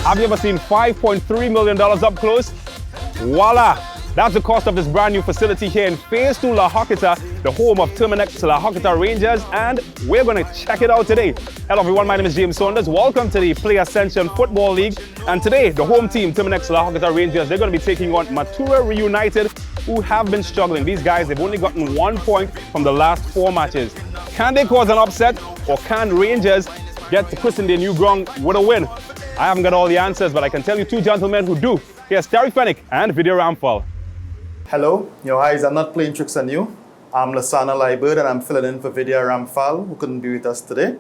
Have you ever seen $5.3 million up close? Voila! That's the cost of this brand new facility here in Phase 2 La Horquetta, the home of Terminix La Horquetta Rangers, and we're going to check it out today. Hello everyone, my name is James Saunders. Welcome to the Play Ascension Football League. And today, the home team, Terminix La Horquetta Rangers, they're going to be taking on Matura ReUnited, who have been struggling. These guys, they've only gotten 1 point from the last 4 matches. Can they cause an upset, or can Rangers get to christen their new ground with a win? I haven't got all the answers, but I can tell you 2 gentlemen who do. Here's Terry Fenwick and Video Ramphal. Hello, your eyes are not playing tricks on you. I'm Rosa Nation and I'm filling in for Video Ramphal, who couldn't be with us today.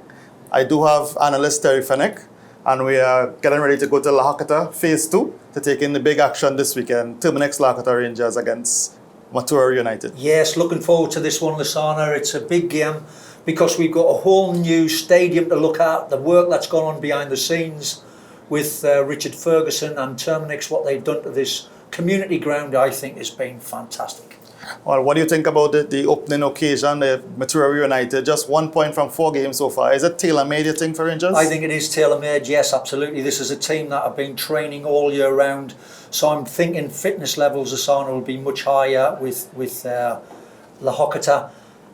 I do have Analyst Terry Fenwick, and we are getting ready to go to La Horquetta Phase 2 to take in the big action this weekend, Terminix La Horquetta Rangers against Matura ReUnited. Yes, looking forward to this one, Lasana. It's a big game because we've got a whole new stadium to look at, the work that's gone on behind the scenes with Richard Ferguson and Terminix. What they've done to this community ground, I think, has been fantastic. Well, what do you think about the opening occasion, the Matura ReUnited? Just 1 point from 4 games so far. Is it tailor-made, you think, for Rangers? I think it is tailor-made, yes, absolutely. This is a team that have been training all year round, so I'm thinking fitness levels, Asana, will be much higher with La Horquetta.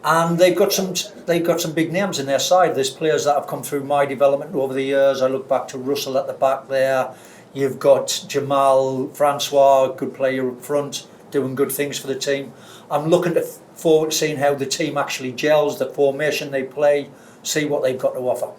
And they've got some big names in their side. There's players that have come through my development over the years. I look back to Russell at the back there. You've got Jamal, Francois, good player up front, doing good things for the team. I'm looking forward to seeing how the team actually gels, the formation they play, see what they've got to offer.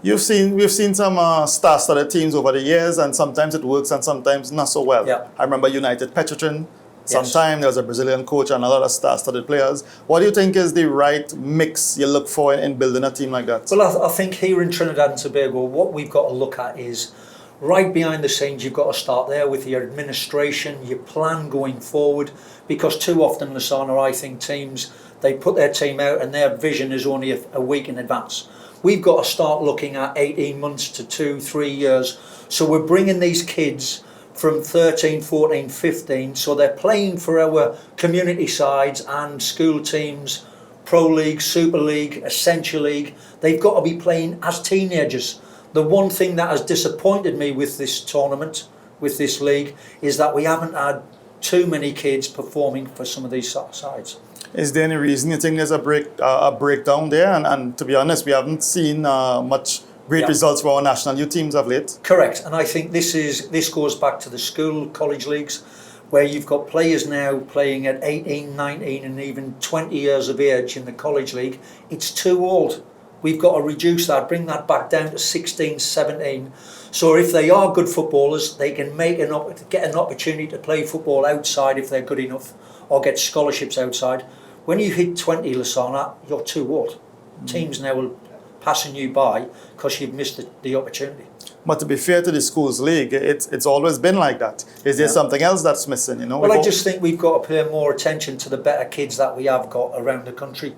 We've seen some star-studded teams over the years, and sometimes it works and sometimes not so well. Yeah. I remember United Petritrin. Sometime there was a Brazilian coach and a lot of star-studded players. What do you think is the right mix you look for in building a team like that? Well, I think here in Trinidad and Tobago, what we've got to look at is right behind the scenes. You've got to start there with your administration, your plan going forward, because too often, Lasana, I think teams, they put their team out and their vision is only a week in advance. We've got to start looking at 18 months to 2-3 years. So we're bringing these kids from 13, 14, 15, so they're playing for our community sides and school teams, Pro League, Super League, Ascension League. They've got to be playing as teenagers. The one thing that has disappointed me with this tournament, with this league, is that we haven't had too many kids performing for some of these sides. Is there any reason you think there's a breakdown there? And to be honest, we haven't seen much great results for our national youth teams of late. Correct, and I think this goes back to the school, college leagues, where you've got players now playing at 18, 19 and even 20 years of age in the college league. It's too old. We've got to reduce that, bring that back down to 16, 17. So if they are good footballers, they can get an opportunity to play football outside if they're good enough, or get scholarships outside. When you hit 20, Lasana, you're too old. Teams now will passing you by because you've missed the opportunity. But to be fair to the schools league, it's always been like that. Is there something else that's missing? You know. Well, I just think we've got to pay more attention to the better kids that we have got around the country.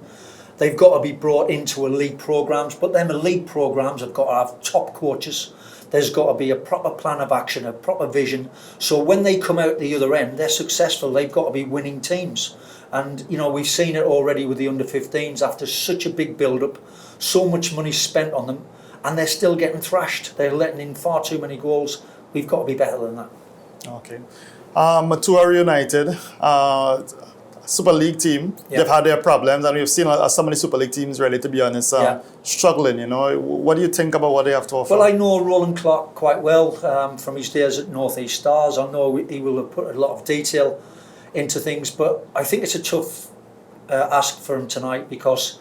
They've got to be brought into elite programs, but them elite programs have got to have top coaches. There's got to be a proper plan of action, a proper vision. So when they come out the other end, they're successful. They've got to be winning teams. And, you know, we've seen it already with the under-15s after such a big build-up, so much money spent on them, and they're still getting thrashed. They're letting in far too many goals. We've got to be better than that. Okay. Matura ReUnited, Super League team, they've had their problems, and we've seen so many Super League teams, really, to be honest, struggling, you know. What do you think about what they have to offer? Well, I know Roland Clark quite well from his days at North East Stars. I know he will have put a lot of detail into things, but I think it's a tough ask for him tonight because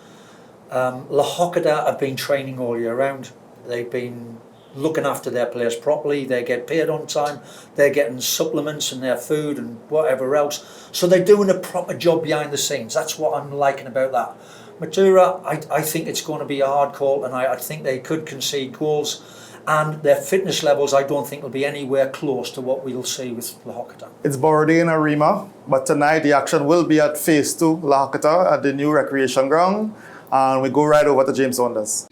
La Horquetta have been training all year round. They've been looking after their players properly. They get paid on time. They're getting supplements and their food and whatever else. So they're doing a proper job behind the scenes. That's what I'm liking about that. Matura, I think it's going to be a hard call, and I think they could concede goals. And their fitness levels, I don't think will be anywhere close to what we'll see with La Horquetta. It's Borodin Arima, but tonight the action will be at Phase 2 La Horquetta at the new recreation ground. And we go right over to James Saunders.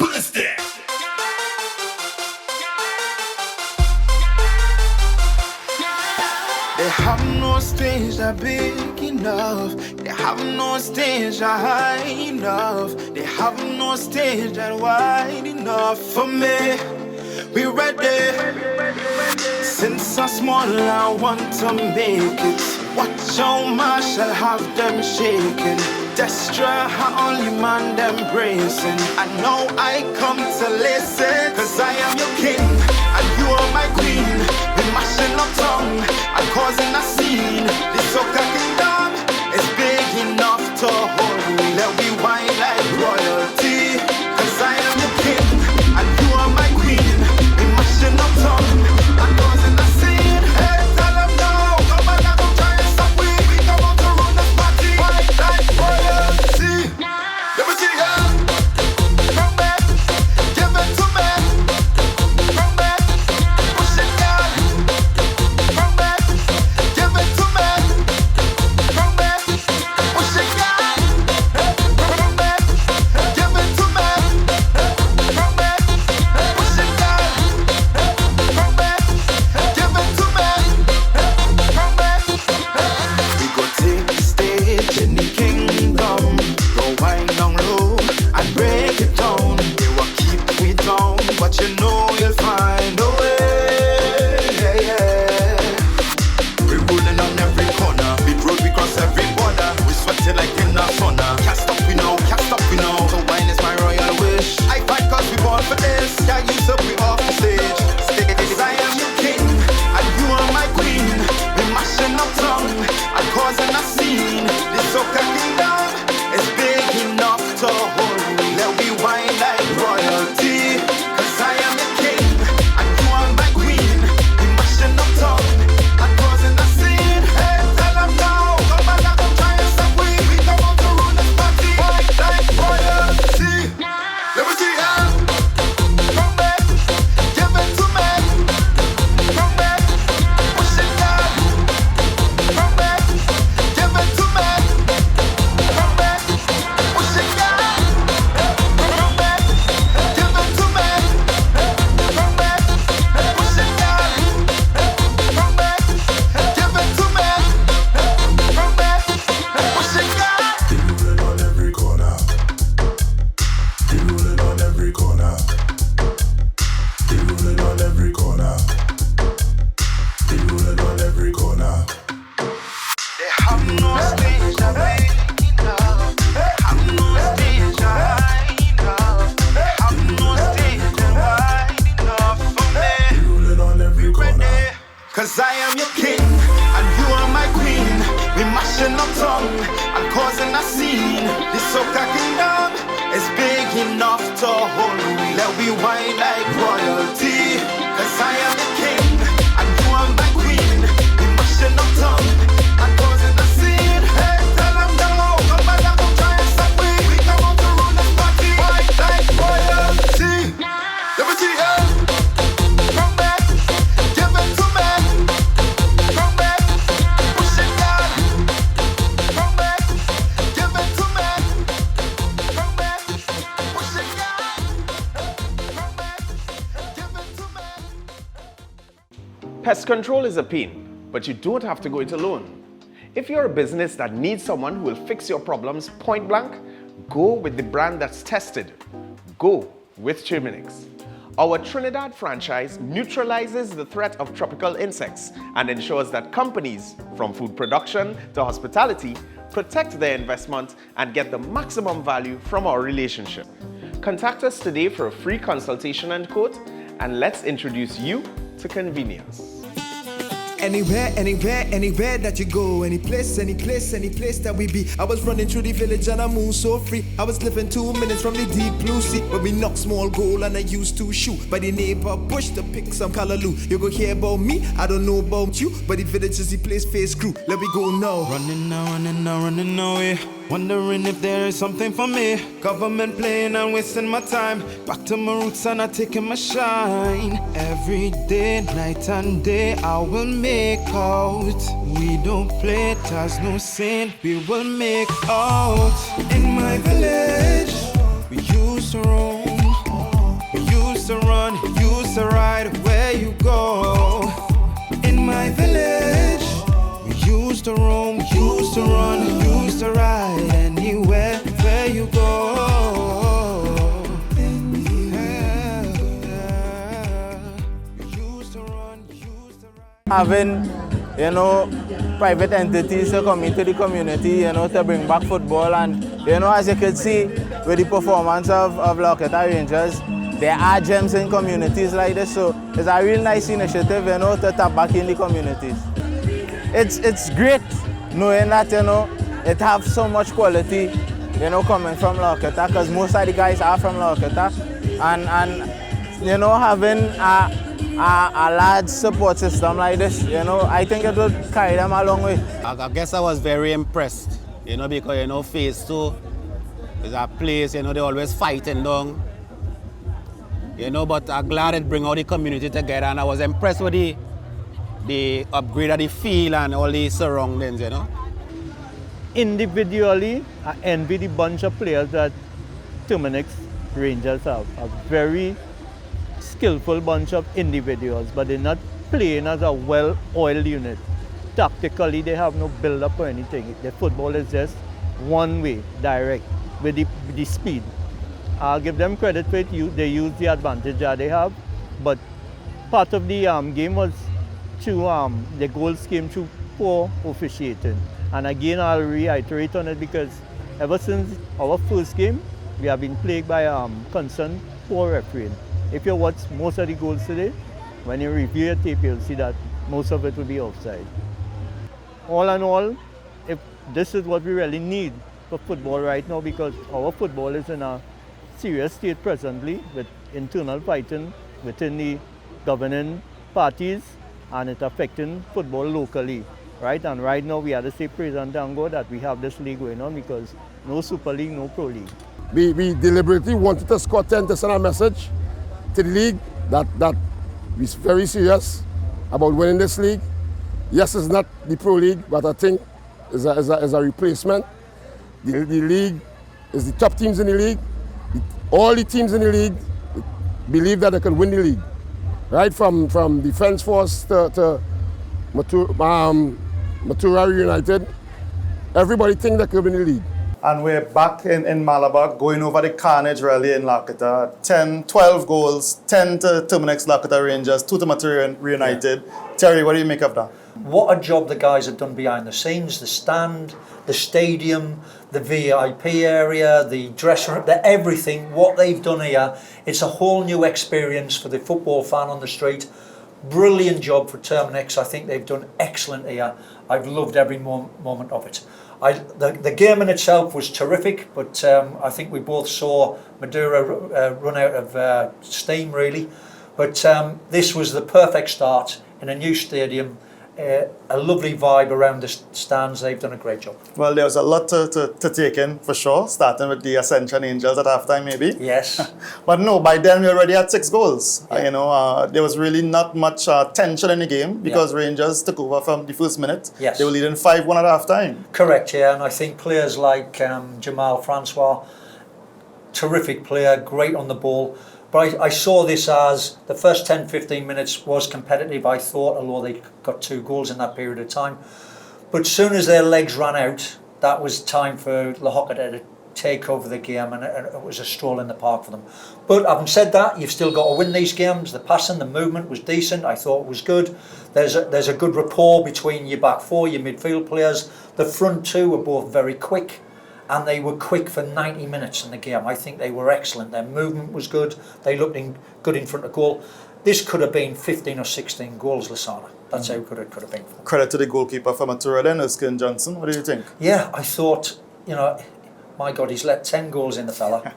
They have no stage that big enough. They have no stage that high enough. They have no stage that wide enough for me. We ready. Since I'm small, I want to make it. Watch how Marshall have them shaking. Destra, how only man them bracing. I know I come to listen, cause I am your king and you are my queen. We mashing up tongue and causing a scene. This soca kingdom is big enough to hold me. Let me wine like royalty, cause I am your king and you are my queen. We mashing up tongue and causing a scene. Hey, tell them now, come on, I don't try and stop we. We come out to run this party, wine like royalty. Let me see ya. Come back, give it to me. Come back, push it down. Come back, give it to me. Come back, push it down. Come back, give it to me. Come back, push it down. Come back, give it to me. Come back. We go take the stage in the kingdom. Go wine down low and break it down. They will keep me down, but you know you'll find a way. Yeah, yeah. We're rolling on every corner. Big road, we cross every border. We sweating like in a sauna. Can't stop we now, can't stop we now. So wine is my royal wish. I fight cause we born for this. Can't use up, we off the stage. I am your king and you are my queen. We mashing up tongue and causing a scene. This soca kingdom is big enough to hold me. Let me wine like royalty, cause I am the king and you are my queen. We mashing up tongue and causing a scene. Hey, tell them now, come on, I don't try and stop we. We come out to run this party, wine like royalty. Let me see ya. Come back, give it to me. Come back, push it down. Come back, give it to me. Come back, push it down. Come back, give it to me. Come back, push it down. Come back, give it to me. Come back, push it down. They rolling on every corner. They rolling on every corner. They rolling on every corner. They rolling on every corner. They have no stage that big enough. They have no stage that high enough. They have no stage that wide enough for me. They rolling on every corner. Cause I am your king and you are my queen. We mashing up tongue and causing a scene. This soca kingdom is big enough to hold me. Let me wine like royalty. Cause I am the king and you are my queen. We mashing up tongue and causing a scene. Hey, tell them now, come on, I don't try and stop we. We come out to run this party, wine like royalty. Let me see ya. Come back, give it to me. Come back, push it down. Come back, give it to me. Come back, push it down. Come back, give it to me. Pest control is a pain, but you don't have to go it alone. If you're a business that needs someone who will fix your problems point blank, go with the brand that's tested. Go with Terminix. Our Trinidad franchise neutralizes the threat of tropical insects and ensures that companies, from food production to hospitality, protect their investment and get the maximum value from our relationship. Contact us today for a free consultation and quote, and let's introduce you to convenience. Anywhere, anywhere, anywhere that you go, any place that we be. I was running through the village and I moved so free. I was living 2 minutes from the deep blue sea, where we knock small goal and I used to shoot by the neighbor bush to pick some callaloo. You go hear about me, I don't know about you, but the village is the place face crew. Let me go now. Running now, running now, running away. Wondering if there is something for me. Government playing and wasting my time. Back to my roots and I'm taking my shine. Every day, night and day, I will make out. We don't play, there's no sin. We will make out. In my village, we used to roam. We used to run, used to ride where you go. In my village, Having, private entities to come into the community, to bring back football. And, as you can see with the performance of La Horquetta Rangers, there are gems in communities like this. So it's a real nice initiative, to tap back in the communities. It's great knowing that, it has so much quality, coming from La Horquetta, because most of the guys are from La Horquetta. And having a large support system like this, I think it would carry them a long way. I guess I was very impressed, because, phase 2 is a place, they always fighting down. But I'm glad it bring all the community together, and I was impressed with the upgrade of the field and all the surroundings, Individually, I envy the bunch of players that Terminix Rangers have. A very skillful bunch of individuals, but they're not playing as a well-oiled unit. Tactically, they have no build-up or anything. The football is just one way, direct, with the speed. I'll give them credit for it. They use the advantage that they have, but part of the game was the goals came through poor officiating. And again, I'll reiterate on it because ever since our first game, we have been plagued by concerned poor refereeing. If you watch most of the goals today, when you review your tape, you'll see that most of it will be offside. All in all, if this is what we really need for football right now, because our football is in a serious state presently with internal fighting within the governing parties, and it's affecting football locally, right? And right now we have to say praise and thank God that we have this league going on, because no Super League, no Pro League. We deliberately wanted to score 10 to send a message to the league that we're very serious about winning this league. Yes, it's not the Pro League, but I think it's a replacement. The league is the top teams in the league. All the teams in the league believe that they can win the league. Right from Defense Force to Matura ReUnited, everybody thinks they can win the league. And we're back in Malabar, going over the carnage really in La Horquetta. 12 goals, 10 to Terminix La Horquetta Rangers, 2 to Matura ReUnited. Yeah. Terry, what do you make of that? What a job the guys have done behind the scenes, the stand, the stadium, the VIP area, the dressing room, everything, what they've done here. It's a whole new experience for the football fan on the street. Brilliant job for Terminix. I think they've done excellent here. I've loved every moment of it. The game in itself was terrific, but I think we both saw Matura run out of steam, really. But this was the perfect start in a new stadium. A lovely vibe around the stands. They've done a great job. Well, there was a lot to take in, for sure, starting with the Ascension Angels at halftime, maybe. Yes. But no, by then we already had 6 goals. Yeah. There was really not much tension in the game because Rangers took over from the first minute. Yes. They were leading 5-1 at halftime. Correct, yeah. And I think players like Jamal Francois, terrific player, great on the ball. But I saw this as the first 10-15 minutes was competitive, I thought, although they got 2 goals in that period of time. But as soon as their legs ran out, that was time for La Horquetta to take over the game, and it was a stroll in the park for them. But having said that, you've still got to win these games. The passing, the movement was decent. I thought it was good. There's a good rapport between your back 4, your midfield players. The front 2 were both very quick. And they were quick for 90 minutes in the game. I think they were excellent. Their movement was good. They looked good in front of goal. This could have been 15 or 16 goals, Lasana. That's how good it could have been. Credit to the goalkeeper for Matura then, Erskine Johnson. What do you think? Yeah, I thought, my God, he's let 10 goals in, the fella.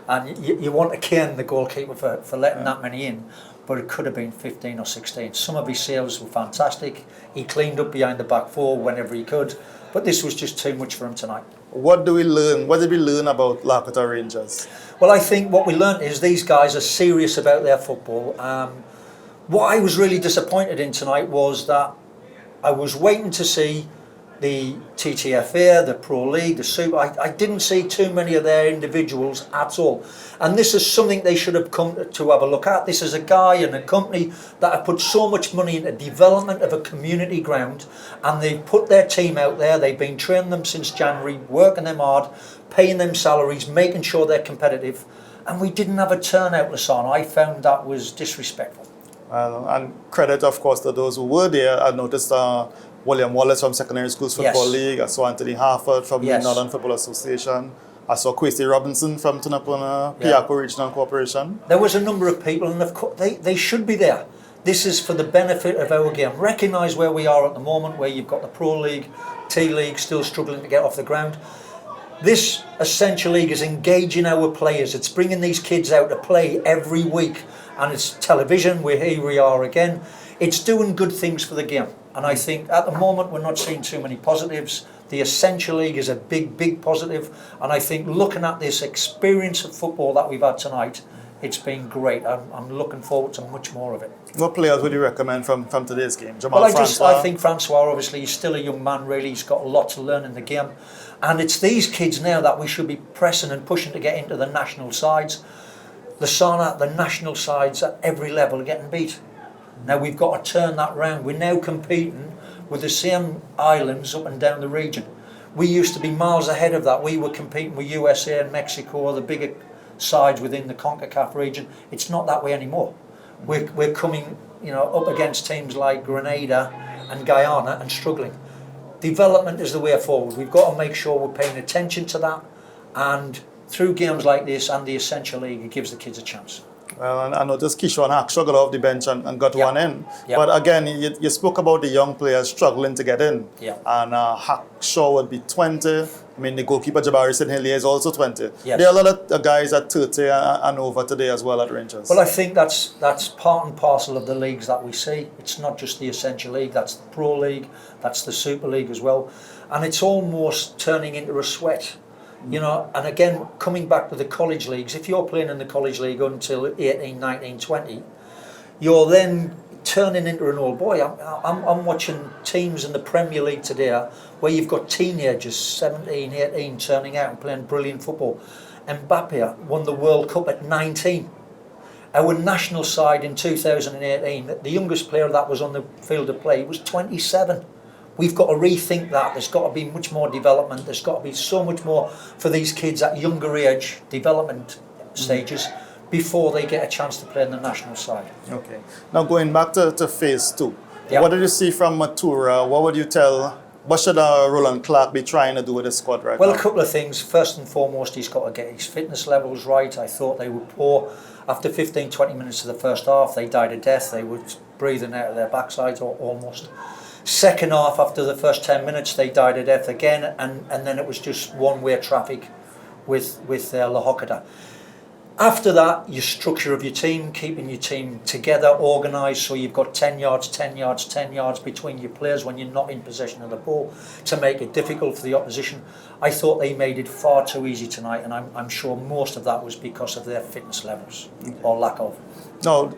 And you want to cane the goalkeeper for letting that many in. But it could have been 15 or 16. Some of his saves were fantastic. He cleaned up behind the back 4 whenever he could. But this was just too much for him tonight. What did we learn about La Horquetta Rangers? Well, I think what we learned is these guys are serious about their football. What I was really disappointed in tonight was that I was waiting to see the TTFA, the Pro League, the Super. I didn't see too many of their individuals at all. And this is something they should have come to have a look at. This is a guy and a company that have put so much money into development of a community ground, and they've put their team out there. They've been training them since January, working them hard, paying them salaries, making sure they're competitive. And we didn't have a turnout, Lasana. I found that was disrespectful. And credit, of course, to those who were there. I noticed William Wallace from Secondary Schools Football League. I saw Anthony Harford from the Northern Football Association. I saw Kwesi Robinson from Tunapuna, Piako Regional Corporation. There was a number of people, and of course they should be there. This is for the benefit of our game. Recognise where we are at the moment, where you've got the Pro League, T-League still struggling to get off the ground. This Ascension League is engaging our players. It's bringing these kids out to play every week. And it's television, here we are again. It's doing good things for the game. And I think at the moment we're not seeing too many positives. The Ascension League is a big, big positive. And I think looking at this experience of football that we've had tonight, it's been great. I'm looking forward to much more of it. What players would you recommend from today's game? Well, I think Francois, obviously, he's still a young man, really. He's got a lot to learn in the game. And it's these kids now that we should be pressing and pushing to get into the national sides. Lasana, the national sides at every level are getting beat. Now we've got to turn that round. We're now competing with the same islands up and down the region. We used to be miles ahead of that. We were competing with USA and Mexico, the bigger sides within the CONCACAF region. It's not that way anymore. We're coming, up against teams like Grenada and Guyana and struggling. Development is the way forward. We've got to make sure we're paying attention to that, and through games like this and the Ascension League, it gives the kids a chance. Well, I noticed Kishon Hack struggled off the bench and got one in. But again, you spoke about the young players struggling to get in. And Hack Shaw would be 20. I mean, the goalkeeper Jabari Sidhillier is also 20. There are a lot of guys at 30 and over today as well at Rangers. Well, I think that's part and parcel of the leagues that we see. It's not just the Ascension League, that's the Pro League, that's the Super League as well. And it's almost turning into a sweat. And again, coming back to the college leagues, if you're playing in the college league until 18, 19, 20, you're then turning into an old boy. I'm watching teams in the Premier League today where you've got teenagers, 17, 18, turning out and playing brilliant football. Mbappe won the World Cup at 19. Our national side in 2018, the youngest player that was on the field of play was 27. We've got to rethink that. There's got to be much more development. There's got to be so much more for these kids at younger age, development stages, before they get a chance to play in the national side. Okay. Now going back to phase 2. What did you see from Matura? What should Roland Clark be trying to do with the squad right now? Well, a couple of things. First and foremost, he's got to get his fitness levels right. I thought they were poor. After 15, 20 minutes of the first half, they died a death. They were breathing out of their backsides almost. Second half, after the first 10 minutes, they died a death again, and then it was just one-way traffic with La Horquetta. After that, your structure of your team, keeping your team together, organised, so you've got 10 yards, 10 yards, 10 yards between your players when you're not in possession of the ball to make it difficult for the opposition. I thought they made it far too easy tonight, and I'm sure most of that was because of their fitness levels, or lack of. No,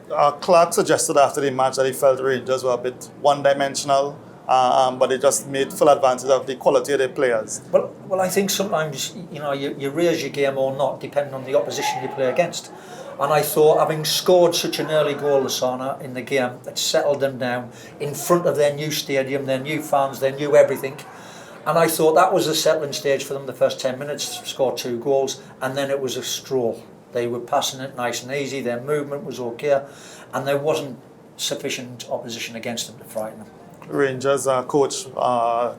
Clark suggested after the match that he felt Rangers were a bit one-dimensional, but they just made full advantage of the quality of their players. Well, I think sometimes you raise your game or not, depending on the opposition you play against. And I thought, having scored such an early goal, Lasana, in the game, it settled them down in front of their new stadium, their new fans, their new everything. And I thought that was a settling stage for them. The first 10 minutes, scored 2 goals, and then it was a stroll. They were passing it nice and easy, their movement was okay, and there wasn't sufficient opposition against them to frighten them. Rangers coach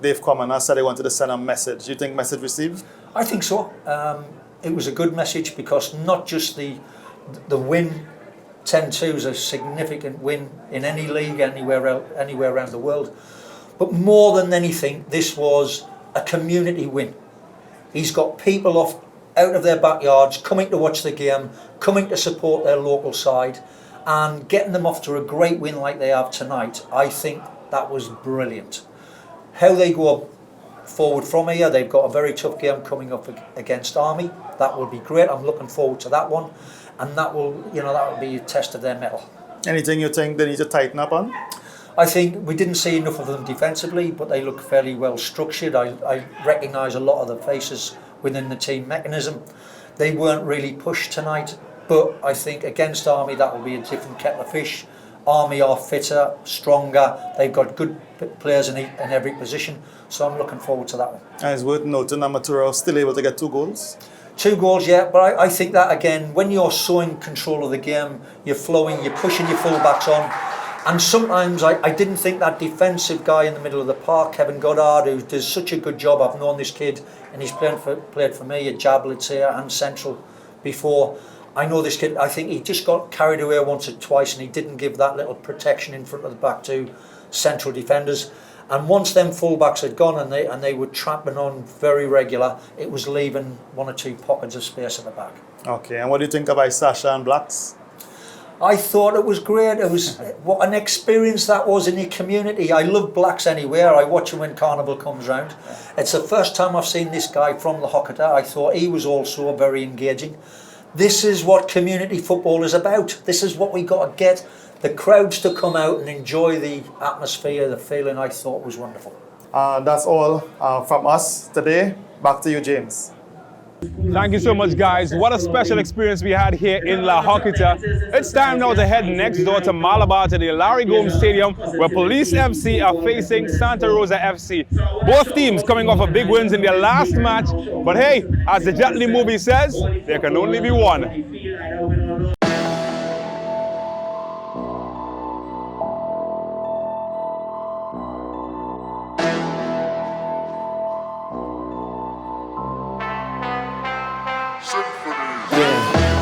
Dave Commoner said he wanted to send a message. Do you think message received? I think so. It was a good message because not just the win, 10-2 is a significant win in any league, anywhere around the world, but more than anything, this was a community win. He's got people out of their backyards, coming to watch the game, coming to support their local side, and getting them off to a great win like they have tonight. I think that was brilliant. How they go forward from here, they've got a very tough game coming up against Army. That will be great. I'm looking forward to that one, and that will be a test of their mettle. Anything you think they need to tighten up on? I think we didn't see enough of them defensively, but they look fairly well structured. I recognise a lot of the faces within the team mechanism. They weren't really pushed tonight, but I think against Army that will be a different kettle of fish. Army are fitter, stronger, they've got good players in every position, so I'm looking forward to that one. And it's worth noting that Matura was still able to get 2 goals. 2 goals, yeah, but I think that again, when you're so in control of the game, you're flowing, you're pushing your fullbacks on, and sometimes I didn't think that defensive guy in the middle of the park, Kevin Goddard, who does such a good job. I've known this kid, and he's played for me at Jablitz here and Central before. I know this kid, I think he just got carried away once or twice, and he didn't give that little protection in front of the back to Central defenders. And once them fullbacks had gone and they were tramping on very regular, it was leaving 1 or 2 pockets of space at the back. Okay, and what do you think about Sasha and Blacks? I thought it was great. It was what an experience that was in the community. I love Blacks anywhere. I watch him when Carnival comes round. It's the first time I've seen this guy from La Horquetta. I thought he was also very engaging. This is what community football is about. This is what we got to get the crowds to come out and enjoy the atmosphere, the feeling. I thought was wonderful. That's all from us today. Back to you, James. Thank you so much, guys. What a special experience we had here in La Horquetta. It's time now to head next door to Malabar to the Larry Gomes Stadium, where Police FC are facing Santa Rosa FC. Both teams coming off of big wins in their last match. But hey, as the Jet Li movie says, there can only be one.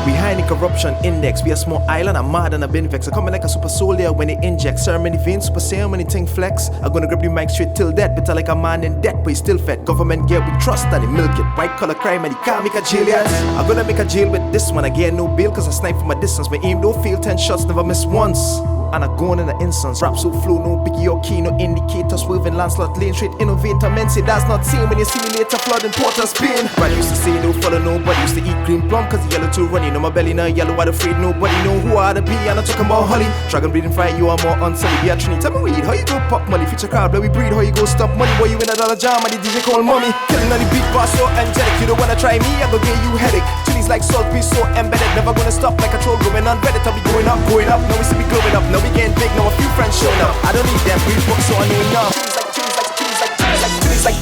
Behind the corruption index, we a small island, I'm mad and I've been vexed. I coming like a super soldier when they inject. Ceremony veins, super saiyan when they think flex. I'm gonna grab the mic straight till death. Better like a man in debt, but he still fed. Government gear, we trust and they milk it. White collar crime and he can't make a jail yet. I'm gonna make a jail with this one. I get no bail cause I snipe from a distance. My aim don't fail, 10 shots, never miss once. And I go on in an instance. Rap so flow, no biggie or key, no indicator. Swerving Lancelot lane, straight innovator. Men say that's not same when you see me later. Flood in Port of Spain. Brad used to say no follow nobody. Used to eat green plum cause the yellow too runny. No my belly, no yellow, I'm afraid nobody know who I to be. I'm not talking about Holly. Dragon breeding fire, you are more unsully. Be a trinity. Tell me weed, how you go pop money? Future crowd, where we breed, how you go stop money? Boy, you in a dollar jam, and the DJ call mommy. Killing on the beat boss, so angelic. You don't wanna try me, I go give you headache. Chili's like salt, be so embedded. Never gonna stop like a troll going on Reddit. I'll be going up. Now we see me glowing up. Now we getting big, now a few friends showing up. I don't need them real books, so I know enough. Chili's like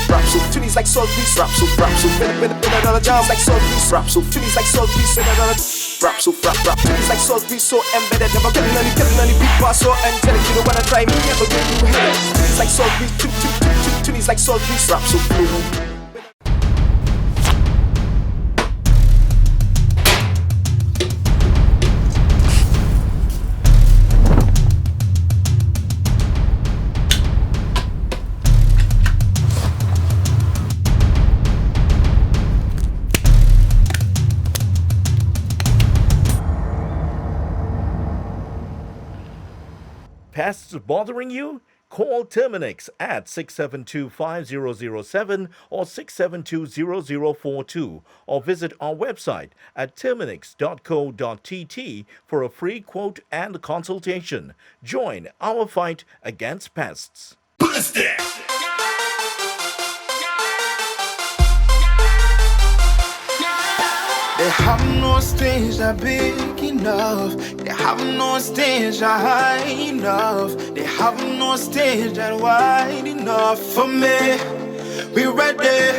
rap soup, chili's like salt, please. Rap soup, been a dollar jam like salt, please. Rap soup, chili's like salt, please. Been a dollar rap soup, rap, chili's like salt, please. So embedded, never killing any big boss, so angelic. You don't wanna try me, never get you head. Chili's like salt, please. Chili's like salt, please. Rap soup, Pests bothering you? Call Terminix at 672-5007 or 672-0042 or visit our website at terminix.co.tt for a free quote and consultation. Join our fight against pests. Ballistic! They have no stage that big enough. They have no stage that high enough. They have no stage that wide enough for me. We ready.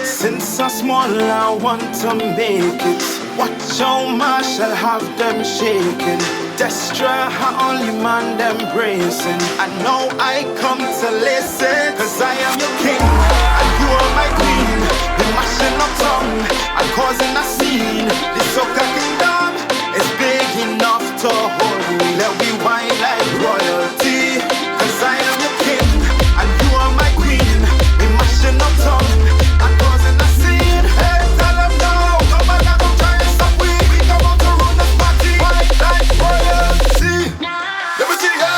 Since I'm small, I want to make it. Watch how Marshall have them shaking. Destra, only man them bracing. I know I come to listen, cause I am your king and you are my queen. We're mashing up tongue and causing a scene. This soca kingdom is big enough to hold me. Let we wine like royalty, cause I am your king and you are my queen. We're mashing up tongue and causing a scene. Hey, tell them no, come on, I go try and stop we. We come out to run the party, wine like royalty. Let me see ya.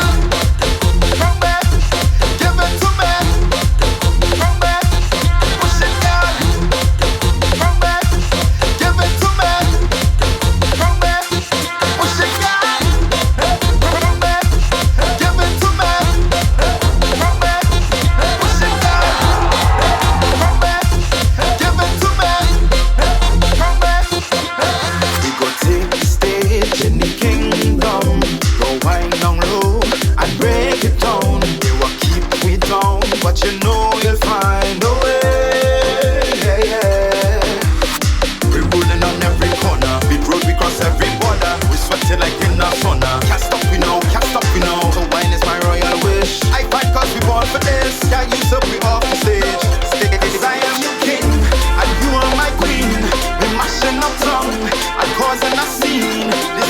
Come back, give it to me. Come back, push it down. Come back, give it to me.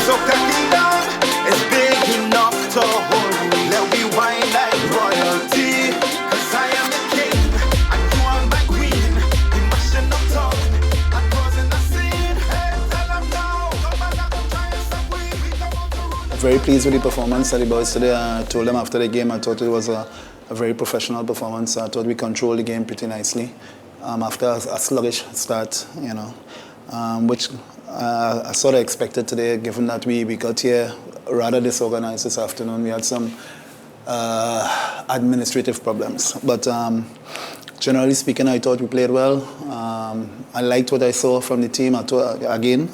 So cocky love is big enough to hold me. Let me wine like royalty. Cause I am the king and you are my queen. We mashing up town and causing a scene. Hey, tell them now. Come on, come try and stop we come out to run. Very pleased with the performance of the boys today. I told them after the game I thought it was a very professional performance. I thought we controlled the game pretty nicely after a sluggish start, you know, which I sort of expected today, given that we got here rather disorganized this afternoon. We had some administrative problems. But generally speaking, I thought we played well. I liked what I saw from the team. I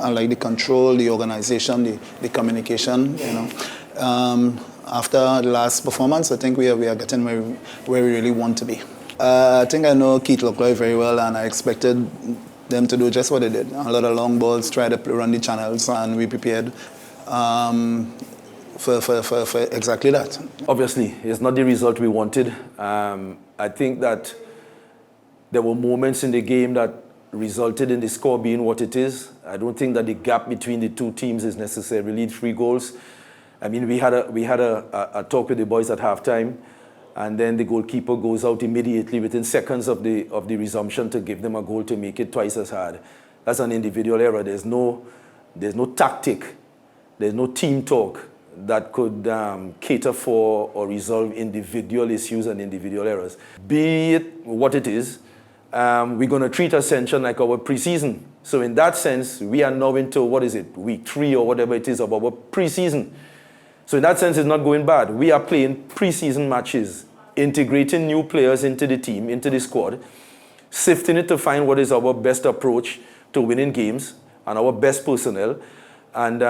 like the control, the organization, the communication, you know. After the last performance, I think we are getting where we really want to be. I think I know Keith Lockroy very well, and I expected them to do just what they did. A lot of long balls, try to run the channels, and we prepared for exactly that. Obviously, it's not the result we wanted. I think that there were moments in the game that resulted in the score being what it is. I don't think that the gap between the two teams is necessarily 3 goals. I mean, we had a talk with the boys at halftime, and then the goalkeeper goes out immediately within seconds of the resumption to give them a goal to make it twice as hard. That's an individual error. There's no tactic, there's no team talk that could cater for or resolve individual issues and individual errors. Be it what it is, we're going to treat Ascension like our pre-season. So in that sense, we are now into, week 3 or whatever it is of our pre-season. So in that sense, it's not going bad. We are playing pre-season matches, integrating new players into the team, into the squad, sifting it to find what is our best approach to winning games and our best personnel. And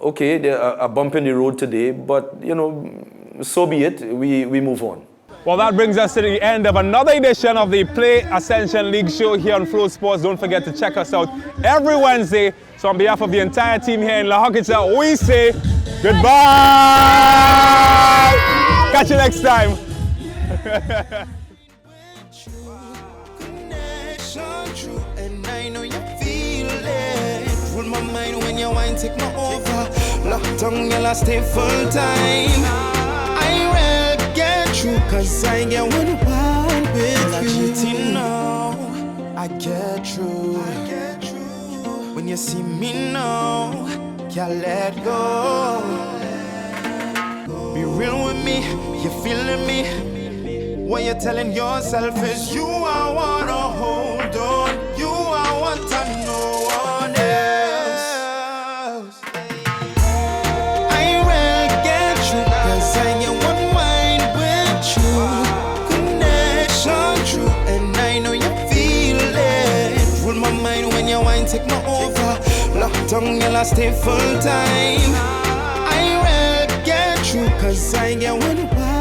okay, there a bump in the road today, but you know, so be it. We move on. Well, that brings us to the end of another edition of the Play Ascension League show here on Flow Sports. Don't forget to check us out every Wednesday. So on behalf of the entire team here in La Horquetta, we say goodbye. Catch you next time. And I know you feel it. Rule my mind when your wine take me over. Lockdown, girl, I stay full time. I will get through, cause I get one wild with you. Now I get through. When you see me now, can't let go. Be real with me, you feeling me. What you're telling yourself is you are wanna hold on. You are what I no one else. I will get you, cause I get one mind with you. Connection true, and I know you feel it. Rule my mind when your wine take me over. Lockdown, girl, I stay full time. I will get you, cause I get one wild.